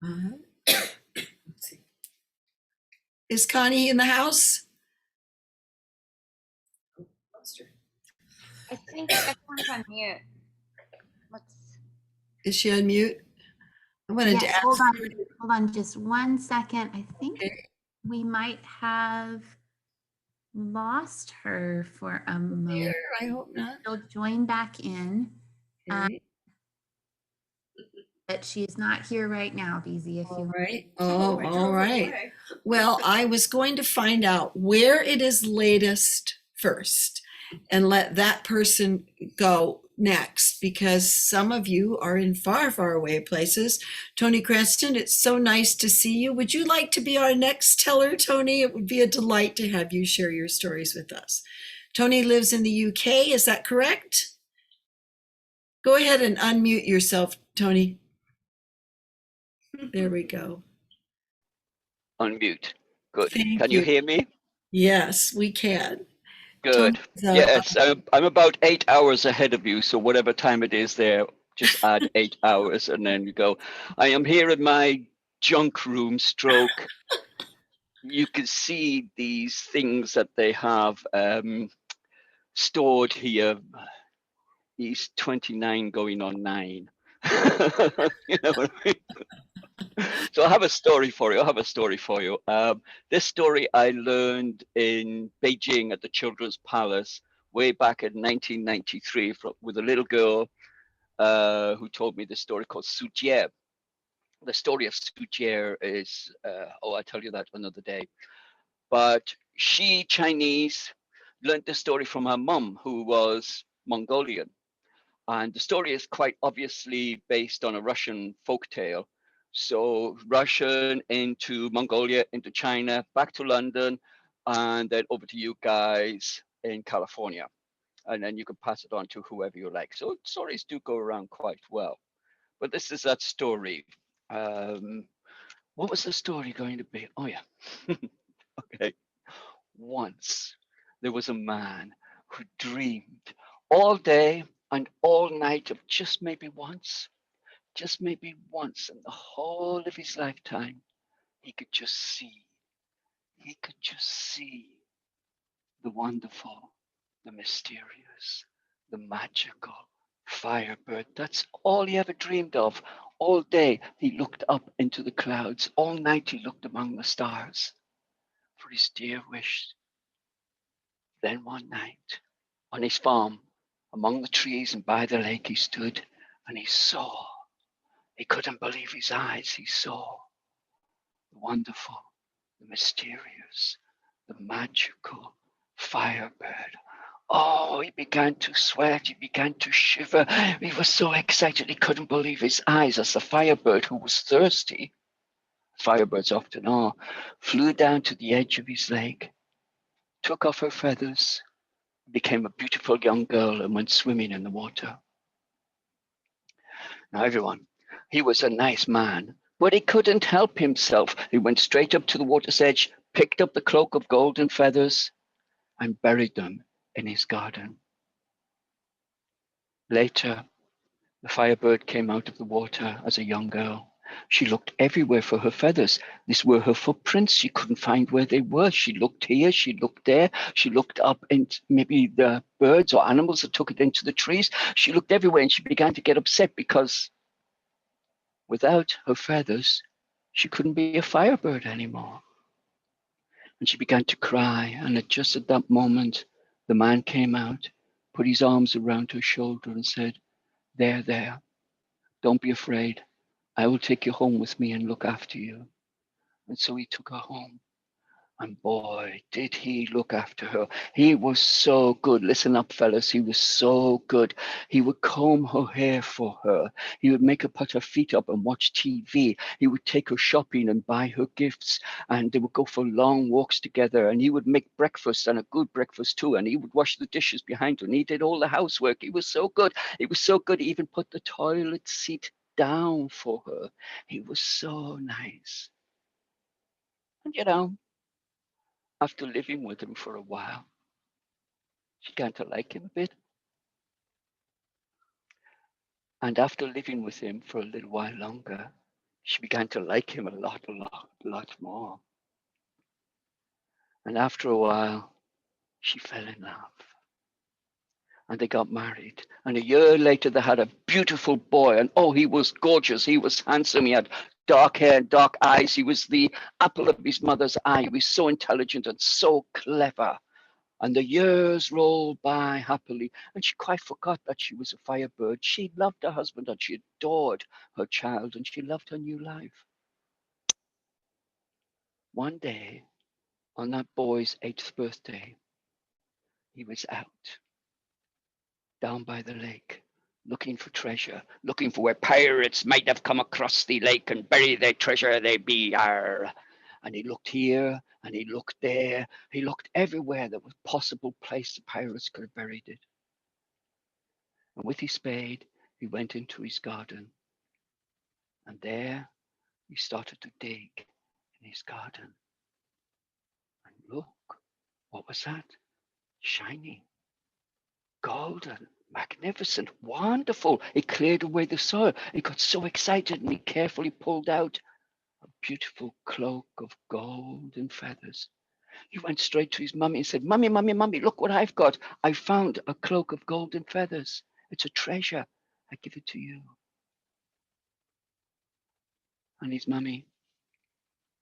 Uh, let's see. Is Connie in the house? I think everyone's on mute. Is she on mute? I wanted to Yes, ask hold on. her. Hold on just 1 second. I think Okay. we might have lost her for a moment. I hope not. She'll join back in. Okay. But she's not here right now, BZ, if All you right. Oh, all right. Well, I was going to find out where it is latest first and let that person go next because some of you are in far, far away places. Tony Cranston, it's so nice to see you. Would you like to be our next teller, Tony? It would be a delight to have you share your stories with us. Tony lives in the UK, is that correct? Go ahead and unmute yourself, Tony. There we go. Unmute. Good. Thank Can you. you hear me? Yes, we can. Good. Yes, I'm about 8 hours ahead of you, so whatever time it is there, just add 8 hours and then you go. I am here in my junk room stroke. You can see these things that they have stored here. He's 29 going on 9. You know what I mean? So I have a story for you. This story I learned in Beijing at the Children's Palace way back in 1993 with a little girl who told me this story called Su Jie. The story of Su Jie is, I'll tell you that another day. But she, Chinese, learned this story from her mum, who was Mongolian. And the story is quite obviously based on a Russian folktale. So Russian into Mongolia, into China, back to London, and then over to you guys in California. And then you can pass it on to whoever you like. So stories do go around quite well. But this is that story. What was the story going to be? Oh, yeah. Okay. Once there was a man who dreamed all day and all night of just maybe once in the whole of his lifetime, he could just see the wonderful, the mysterious, the magical firebird. That's all he ever dreamed of. All day he looked up into the clouds. All night he looked among the stars for his dear wish. Then one night, on his farm, among the trees and by the lake, he stood and he saw. He couldn't believe his eyes. He saw the wonderful, the mysterious, the magical firebird. Oh, he began to sweat. He began to shiver. He was so excited he couldn't believe his eyes as the firebird, who was thirsty, firebirds often are, flew down to the edge of his lake, took off her feathers, became a beautiful young girl and went swimming in the water. Now, everyone, he was a nice man, but he couldn't help himself. He went straight up to the water's edge, picked up the cloak of golden feathers, and buried them in his garden. Later, the firebird came out of the water as a young girl. She looked everywhere for her feathers. These were her footprints. She couldn't find where they were. She looked here, she looked there. She looked up into maybe the birds or animals that took it into the trees. She looked everywhere and she began to get upset because without her feathers, she couldn't be a firebird anymore. And she began to cry. And just at that moment, the man came out, put his arms around her shoulder and said, there, don't be afraid. I will take you home with me and look after you. And so he took her home. And boy, did he look after her. He was so good. Listen up, fellas. He was so good. He would comb her hair for her. He would make her put her feet up and watch TV. He would take her shopping and buy her gifts. And they would go for long walks together. And he would make breakfast, and a good breakfast too. And he would wash the dishes behind her. And he did all the housework. He was so good. He was so good. He even put the toilet seat down for her. He was so nice. And after living with him for a while, she began to like him a bit. And after living with him for a little while longer, she began to like him a lot more. And after a while, she fell in love. And they got married. And a year later, they had a beautiful boy. And oh, he was gorgeous. He was handsome. He had dark hair and dark eyes. He was the apple of his mother's eye. He was so intelligent and so clever. And the years rolled by happily. And she quite forgot that she was a firebird. She loved her husband and she adored her child and she loved her new life. One day, on that boy's 8th birthday, he was out down by the lake, looking for treasure, looking for where pirates might have come across the lake and buried their treasure, they be. Arr. And he looked here and he looked there. He looked everywhere that was possible place the pirates could have buried it. And with his spade, he went into his garden. And there he started to dig in his garden. And look, what was that? Shiny, golden, magnificent, wonderful. It cleared away the soil. He got so excited and he carefully pulled out a beautiful cloak of gold and feathers. He went straight to his mummy and said, Mummy, Mummy, Mummy, look what I've got. I found a cloak of gold and feathers. It's a treasure. I give it to you. And his mummy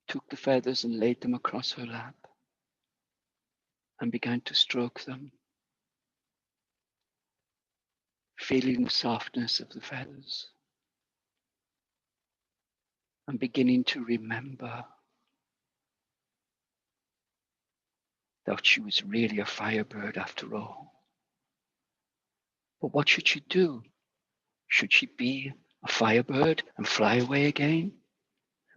took the feathers and laid them across her lap and began to stroke them, feeling the softness of the feathers and beginning to remember that she was really a firebird after all. But what should she do? Should she be a firebird and fly away again?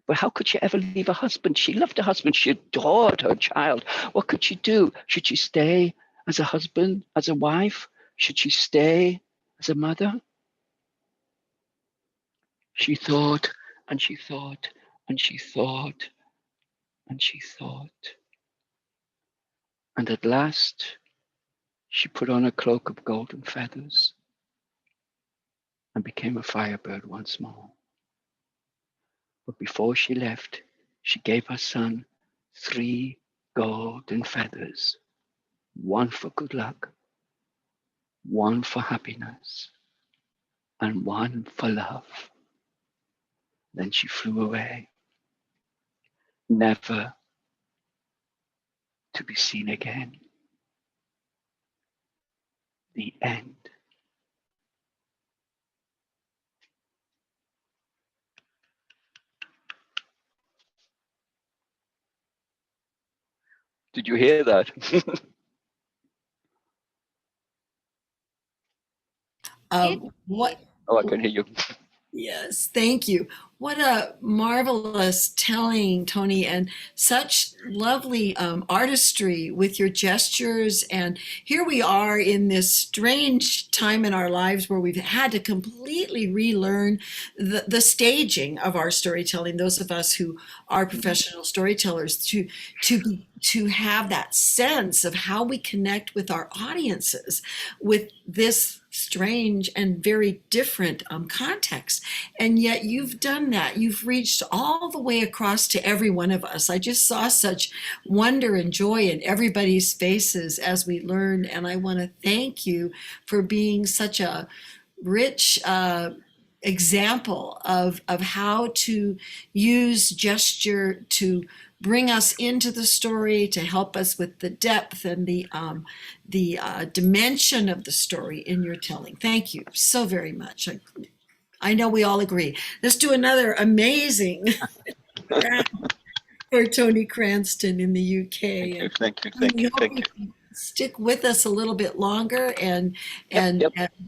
But how could she ever leave her husband? She loved her husband. She adored her child. What could she do? Should she stay as a husband, as a wife? Should she stay as a mother? She thought and she thought and she thought and she thought. And at last, she put on a cloak of golden feathers and became a firebird once more. But before she left, she gave her son 3 golden feathers, 1 for good luck, 1 for happiness, and 1 for love. Then she flew away, never to be seen again. The end. Did you hear that? What? Oh, I can hear you. Yes, thank you. What a marvelous telling, Tony, and such lovely artistry with your gestures. And here we are in this strange time in our lives where we've had to completely relearn the staging of our storytelling. Those of us who are professional storytellers, to have that sense of how we connect with our audiences with this strange and very different context. And yet you've done that. You've reached all the way across to every one of us. I just saw such wonder and joy in everybody's faces as we learned. And I want to thank you for being such a rich example of how to use gesture to bring us into the story, to help us with the depth and the dimension of the story in your telling. Thank you so very much. I know we all agree. Let's do another amazing round for Tony Cranston in the UK. Thank you. We hope you can stick with us a little bit longer and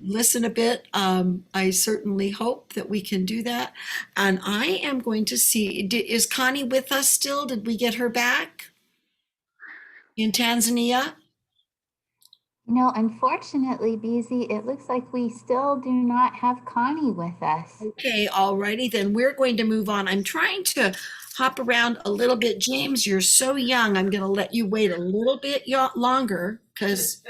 listen a bit. I certainly hope that we can do that. And I am going to see, is Connie with us still? Did we get her back in Tanzania? No, unfortunately, Beezy, it looks like we still do not have Connie with us. Okay, alrighty, then we're going to move on. I'm trying to hop around a little bit. James, you're so young. I'm going to let you wait a little bit longer because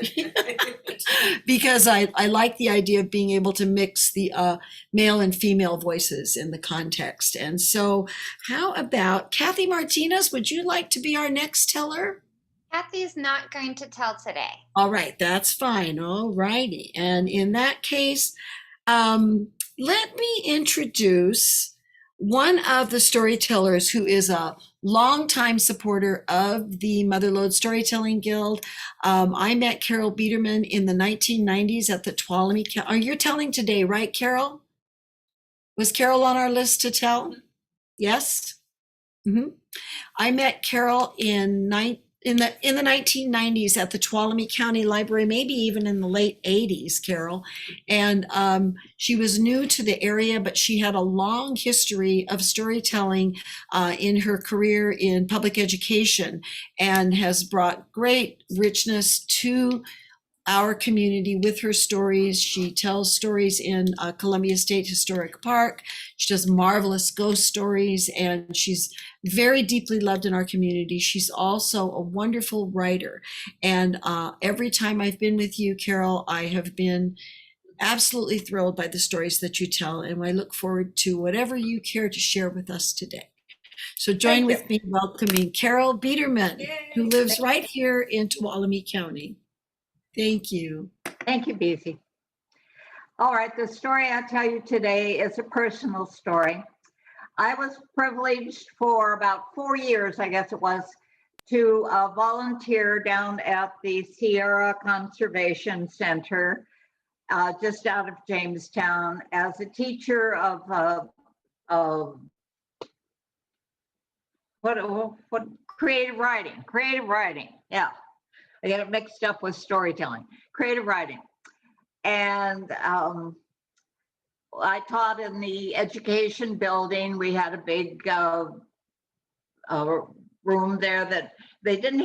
because I like the idea of being able to mix the male and female voices in the context. And so how about Kathy Martinez? Would you like to be our next teller? Kathy's not going to tell today. All right, that's fine. All righty. And in that case, let me introduce one of the storytellers who is a longtime supporter of the Mother Lode Storytelling Guild. I met Carol Biederman in the 1990s at the Tuolumne. Are you telling today, right, Carol? Was Carol on our list to tell? Yes? Mm-hmm. I met Carol in the 1990s at the Tuolumne County Library, maybe even in the late 80s, Carol. And she was new to the area, but she had a long history of storytelling in her career in public education and has brought great richness to our community with her stories. She tells stories in Columbia State Historic Park. She does marvelous ghost stories, and she's very deeply loved in our community. She's also a wonderful writer. And every time I've been with you, Carol, I have been absolutely thrilled by the stories that you tell, and I look forward to whatever you care to share with us today. So join with me welcoming Carol Biederman, who lives right here in Tuolumne County. Thank you. Thank you, Beezy. All right, the story I'll tell you today is a personal story. I was privileged for about 4 years, I guess it was, to volunteer down at the Sierra Conservation Center, just out of Jamestown, as a teacher of what creative writing, yeah. I get it mixed up with storytelling, creative writing. And I taught in the education building. We had a big room there that they didn't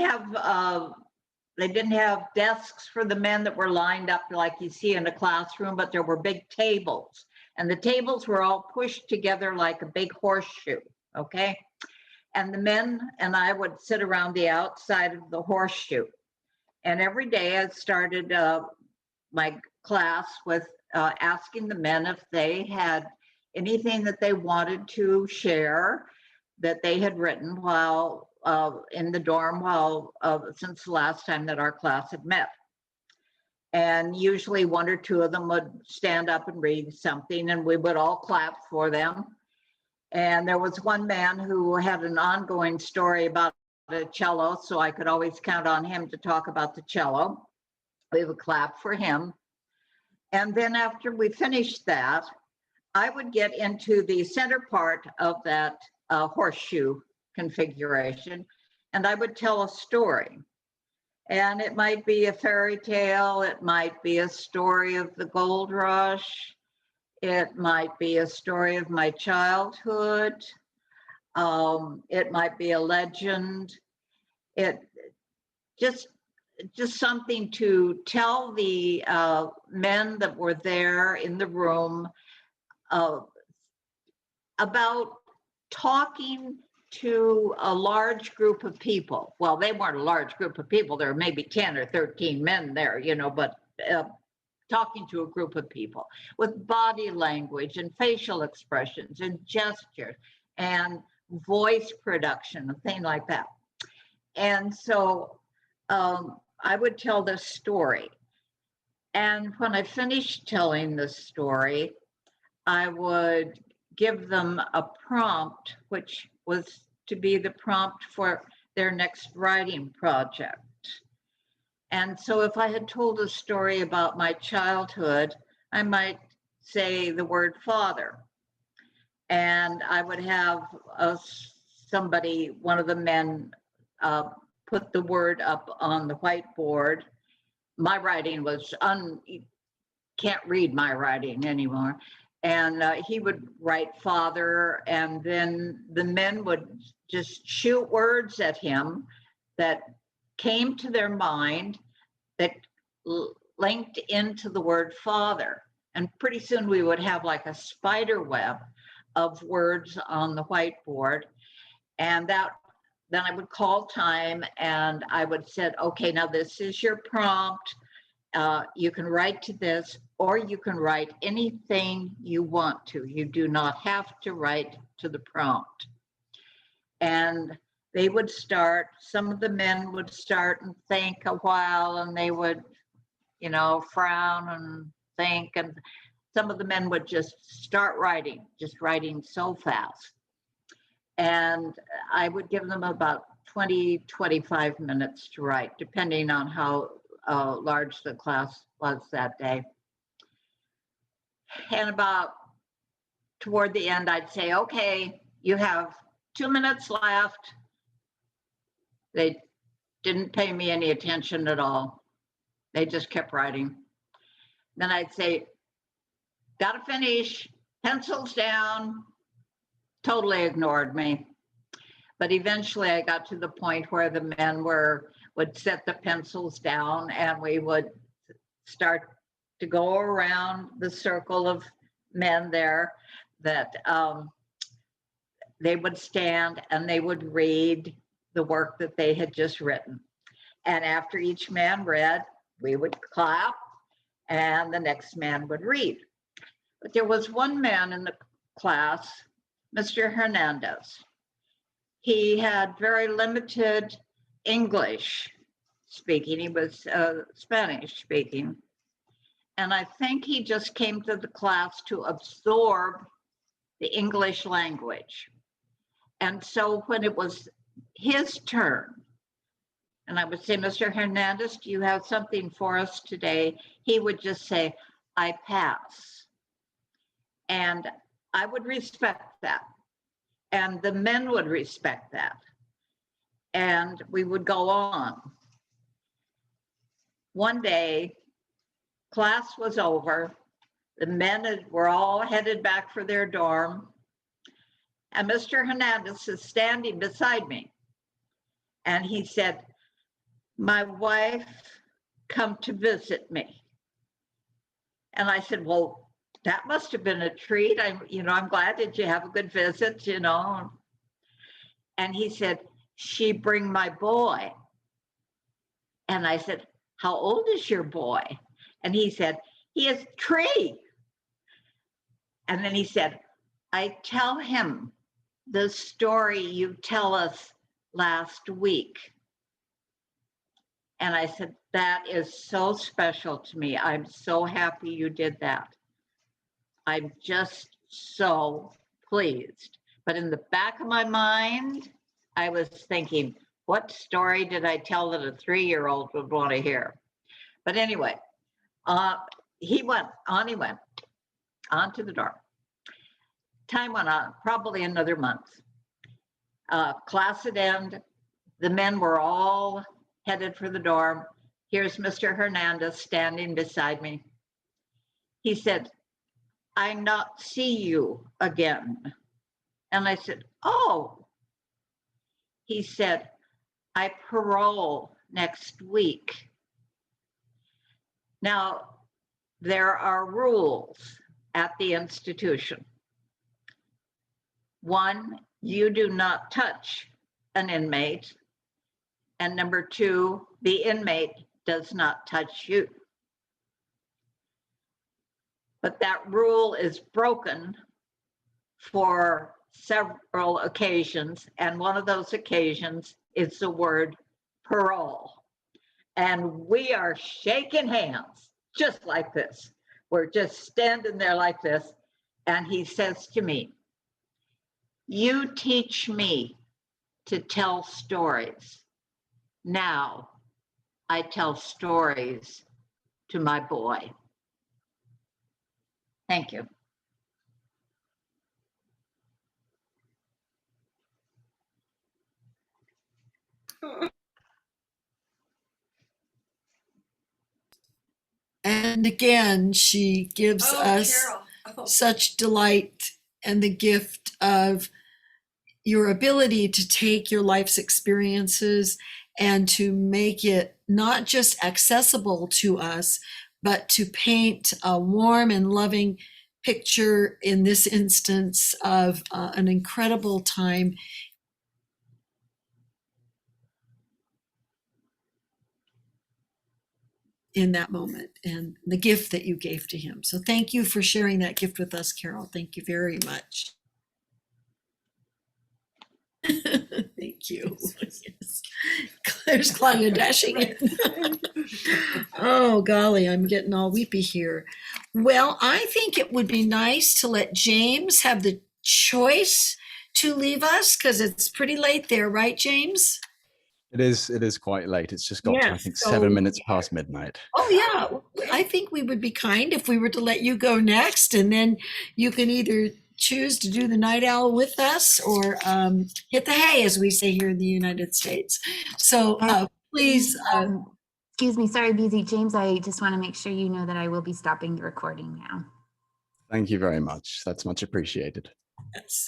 have desks for the men that were lined up like you see in a classroom, but there were big tables. And the tables were all pushed together like a big horseshoe, okay? And the men and I would sit around the outside of the horseshoe. And every day I started my class with asking the men if they had anything that they wanted to share that they had written while in the dorm since the last time that our class had met. And usually one or two of them would stand up and read something, and we would all clap for them. And there was one man who had an ongoing story about a cello, so I could always count on him to talk about the cello. We would clap for him. And then after we finished that, I would get into the center part of that horseshoe configuration, and I would tell a story. And it might be a fairy tale, it might be a story of the gold rush, it might be a story of my childhood, it might be a legend. It just something to tell the men that were there in the room about talking to a large group of people. Well, they weren't a large group of people. There were maybe 10 or 13 men there, you know, but talking to a group of people with body language and facial expressions and gestures and voice production and things like that. And so I would tell this story. And when I finished telling the story, I would give them a prompt, which was to be the prompt for their next writing project. And so if I had told a story about my childhood, I might say the word father. And I would have somebody, one of the men, put the word up on the whiteboard. My writing was, you can't read my writing anymore. And he would write father, and then the men would just shoot words at him that came to their mind that linked into the word father. And pretty soon we would have like a spider web of words on the whiteboard. And then I would call time and I would say, okay, now this is your prompt. You can write to this, or you can write anything you want to. You do not have to write to the prompt. And they would start, some of the men would start and think a while, and they would, frown and think. And some of the men would just start writing, just writing so fast. And I would give them about 20, 25 minutes to write, depending on how large the class was that day. And about toward the end, I'd say, okay, you have 2 minutes left. They didn't pay me any attention at all. They just kept writing. Then I'd say, gotta finish, pencils down. Totally ignored me. But eventually I got to the point where the men would set the pencils down, and we would start to go around the circle of men there that they would stand and they would read the work that they had just written. And after each man read, we would clap and the next man would read. But there was one man in the class, Mr. Hernandez. He had very limited English speaking. He was Spanish speaking. And I think he just came to the class to absorb the English language. And so when it was his turn, and I would say, Mr. Hernandez, do you have something for us today? He would just say, I pass. And I would respect that. And the men would respect that. And we would go on. One day, class was over. The men were all headed back for their dorm. And Mr. Hernandez is standing beside me. And he said, my wife come to visit me. And I said, well, that must have been a treat. I'm glad that you have a good visit, And he said, she bring my boy. And I said, how old is your boy? And he said, he is 3. And then he said, I tell him the story you tell us last week. And I said, that is so special to me. I'm so happy you did that. I'm just so pleased. But in the back of my mind, I was thinking, what story did I tell that a 3-year-old would want to hear? But anyway, he went on to the dorm. Time went on, probably another month. Class had ended. The men were all headed for the dorm. Here's Mr. Hernandez standing beside me. He said, I not see you again. And I said, oh. He said, I parole next week. Now, there are rules at the institution. 1, you do not touch an inmate. And number 2, the inmate does not touch you. But that rule is broken for several occasions. And one of those occasions is the word parole. And we are shaking hands just like this. We're just standing there like this. And he says to me, you teach me to tell stories. Now I tell stories to my boy. Thank you. And again, she gives us such delight and the gift of your ability to take your life's experiences and to make it not just accessible to us, but to paint a warm and loving picture in this instance of an incredible time in that moment and the gift that you gave to him. So thank you for sharing that gift with us, Carol. Thank you very much. Thank you. Yes. There's Claudia dashing in. Oh, golly, I'm getting all weepy here. Well, I think it would be nice to let James have the choice to leave us because it's pretty late there, right, James? It is quite late. It's just got to, I Yes, think, so- 7 minutes past midnight. Oh, yeah. I think we would be kind if we were to let you go next, and then you can either choose to do the night owl with us or hit the hay, as we say here in the United States. So please. Excuse me, sorry, BZ. James, I just want to make sure you know that I will be stopping the recording now. Thank you very much. That's much appreciated. Yes.